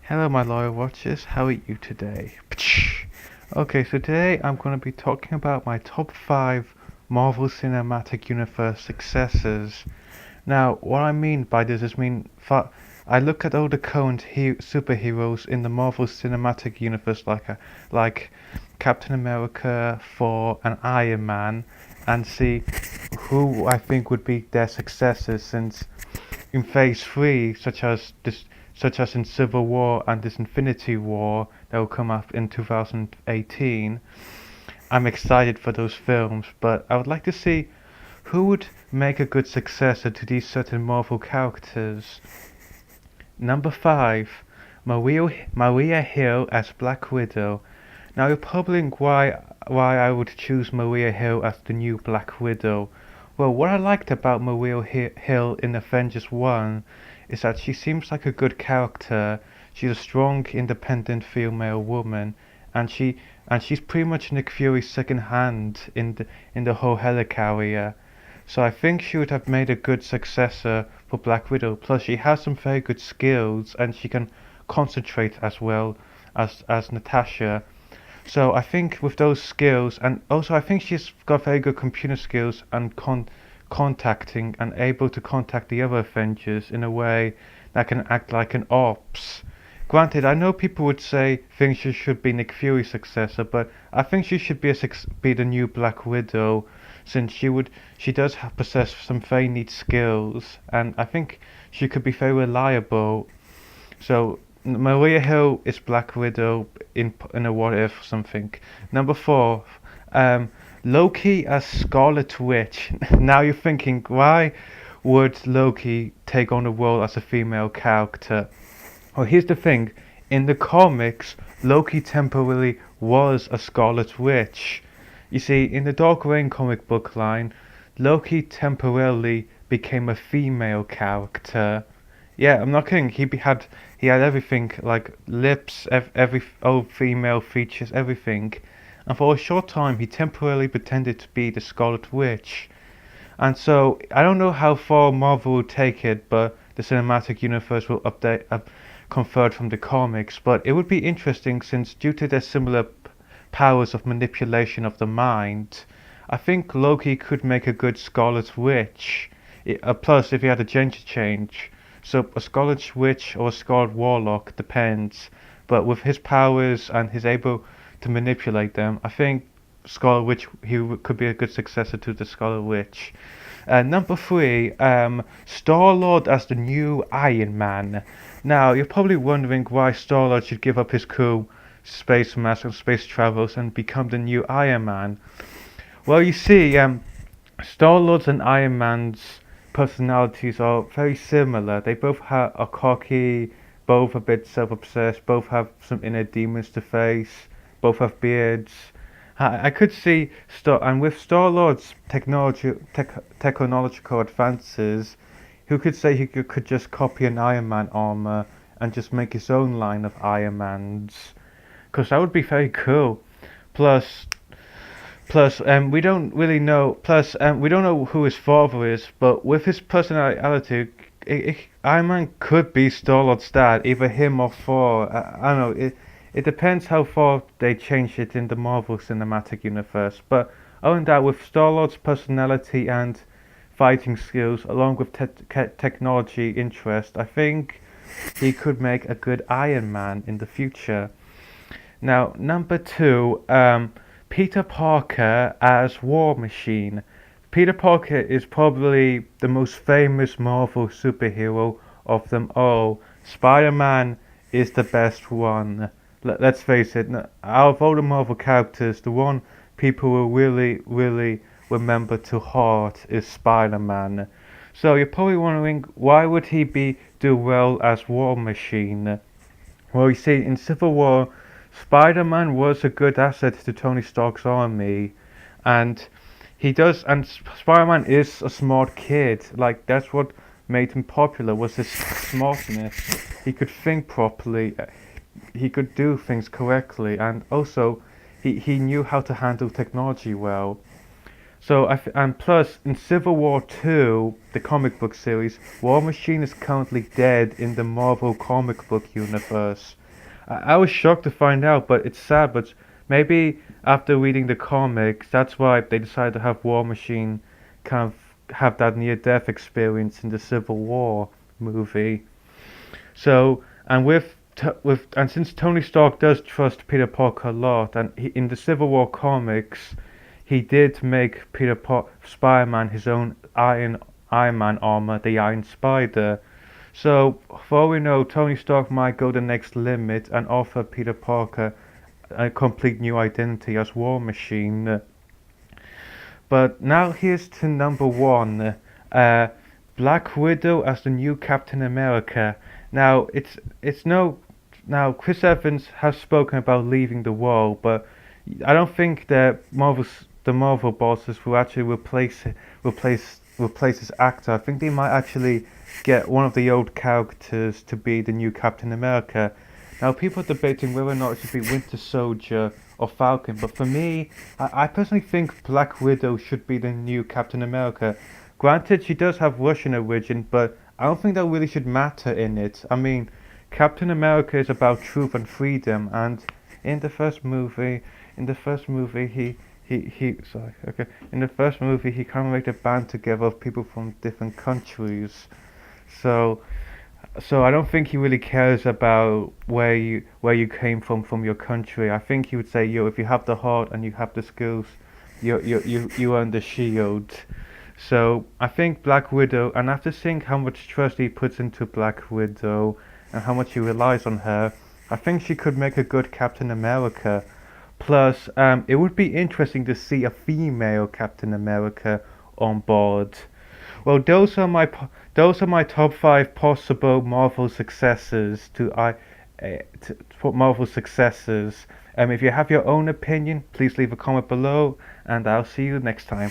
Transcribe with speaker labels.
Speaker 1: Hello, my loyal watchers. How are you today? Okay, so today I'm going to be talking about my top 5 Marvel Cinematic Universe successors. Now, what I mean by this is I look at all the current superheroes in the Marvel Cinematic Universe, like Captain America, Thor, and Iron Man, and see who I think would be their successors. Since in Phase 3, such as in Civil War and this Infinity War that will come up in 2018, I'm excited for those films, but I would like to see who would make a good successor to these certain Marvel characters. Number 5, Maria Hill as Black Widow. Now you're probably wondering why I would choose Maria Hill as the new Black Widow. Well, what I liked about Maria Hill in Avengers 1 is that she seems like a good character. She's a strong, independent female woman, and she's pretty much Nick Fury's second hand in the whole helicarrier. So I think she would have made a good successor for Black Widow. Plus, she has some very good skills, and she can concentrate as well as Natasha. So I think with those skills, and also I think she's got very good computer skills and contacting and able to contact the other Avengers in a way that can act like an ops. Granted, I know people would say things she should be Nick Fury's successor, but I think she should be the new Black Widow, since she does possess some very neat skills, and I think she could be very reliable. So Maria Hill is Black Widow in a What If something. Number 4, um, Loki as Scarlet Witch. Now you're thinking, why would Loki take on the role as a female character? Well, here's the thing. In the comics, Loki temporarily was a Scarlet Witch. You see, in the Dark Reign comic book line, Loki temporarily became a female character. Yeah, I'm not kidding. He had everything like lips, every all female features, everything. And for a short time, he temporarily pretended to be the Scarlet Witch. And so I don't know how far Marvel will take it, but the cinematic universe will update conferred from the comics. But it would be interesting since due to their similar powers of manipulation of the mind, I think Loki could make a good Scarlet Witch. Plus, if he had a gender change. So a Scarlet Witch or a Scarlet Warlock depends. But with his powers and he's able to manipulate them, I think Scarlet Witch could be a good successor to the Scarlet Witch. Number 3, Star-Lord as the new Iron Man. Now you're probably wondering why Star-Lord should give up his cool space mask and space travels and become the new Iron Man. Well, you see, Star-Lord's and Iron Man's personalities are very similar. They both are cocky, both a bit self-obsessed, both have some inner demons to face, both have beards. I could see and with Star-Lord's technological advances, who could say he could just copy an Iron Man armor and just make his own line of Iron Mans? Because that would be very cool. Plus, we don't really know. We don't know who his father is, but with his personality, Iron Man could be Star-Lord's dad, either him or Thor. I don't know. It depends how far they change it in the Marvel Cinematic Universe. But other than that, with Star-Lord's personality and fighting skills, along with technology interest, I think he could make a good Iron Man in the future. Now, number 2, Peter Parker as War Machine. Peter Parker is probably the most famous Marvel superhero of them all. Spider-Man is the best one. Let's face it, out of all the Marvel characters, the one people will really remember to heart is Spider-Man. So you're probably wondering, why would he do well as War Machine? Well, you see, in Civil War, Spider-Man was a good asset to Tony Stark's army, and Spider-Man is a smart kid. Like, that's what made him popular, was his smartness. He could think properly, he could do things correctly, and also he knew how to handle technology well. And plus in Civil War 2, the comic book series, War Machine is currently dead in the Marvel comic book universe. I was shocked to find out, but it's sad. But maybe after reading the comics, that's why they decided to have War Machine kind of have that near-death experience in the Civil War movie. So, and and since Tony Stark does trust Peter Parker a lot, and in the Civil War comics, he did make Spider-Man his own Iron Man armor, the Iron Spider. So, for all we know, Tony Stark might go the next limit and offer Peter Parker a complete new identity as War Machine. But now here's to number one, Black Widow as the new Captain America. Now it's no now Chris Evans has spoken about leaving the world, but I don't think that the Marvel bosses will actually replace this actor. I think they might actually get one of the old characters to be the new Captain America. Now people are debating whether or not it should be Winter Soldier or Falcon, but for me, I personally think Black Widow should be the new Captain America. Granted, she does have Russian origin, but I don't think that really should matter in it. I mean, Captain America is about truth and freedom, and in the first movie, in the first movie, he kind of made a band together of people from different countries. So, so I don't think he really cares about where you came from your country. I think he would say, yo, if you have the heart and you have the skills, you earn the shield. So I think Black Widow, and after seeing how much trust he puts into Black Widow and how much he relies on her, I think she could make a good Captain America. Plus, it would be interesting to see a female Captain America on board. Well, those are my top five possible Marvel successors to Marvel successors. If you have your own opinion, please leave a comment below, and I'll see you next time.